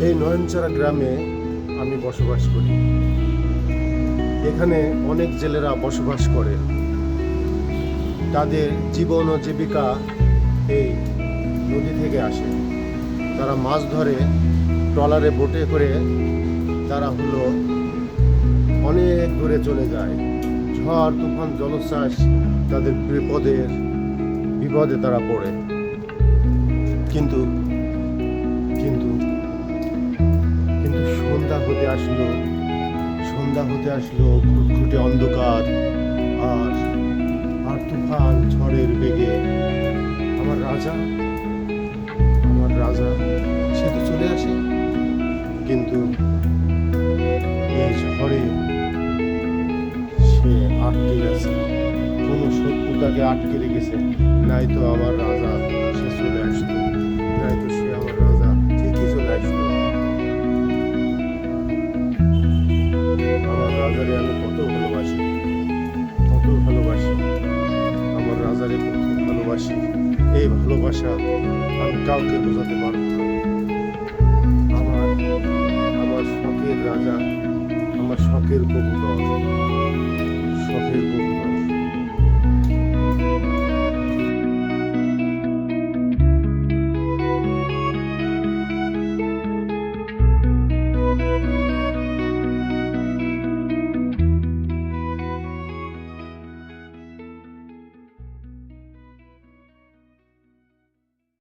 এই নয়নচারা গ্রামে আমি বসবাস করি। এখানে অনেক জেলেরা বসবাস করে। তাদের জীবন ও জীবিকা এই নদী থেকে আসে। তারা মাছ ধরে ট্রলারে বোটে করে তারা অনেক দূরে চলে যায়। ঝড় তুফান জলোচ্ছ্বাস তাদের বিপদে তারা পড়ে। কিন্তু কিন্তু কিন্তু সন্ধ্যা হতে আসলো ঘুটঘুটে অন্ধকার আর আর তুফান ঝড়ের বেগে আমার রাজা সে তো চলে আসে। কিন্তু এই ঝড়ে সে আটকে গেছে, কোনো শত্রু তাকে আটকে রেখেছে। নাই তো আমার রাজা সে চলে আসতো, নাই তো সে আমার রাজা ঠিকই চলে আসতো। আমার রাজারে আমি কত ভালোবাসি, আমার রাজারে কত ভালোবাসি। এই ভালোবাসা আমি কাউকে বোঝাতে পারবো না। আমার আমার শখের রাজা, আমার শখের কবুতর।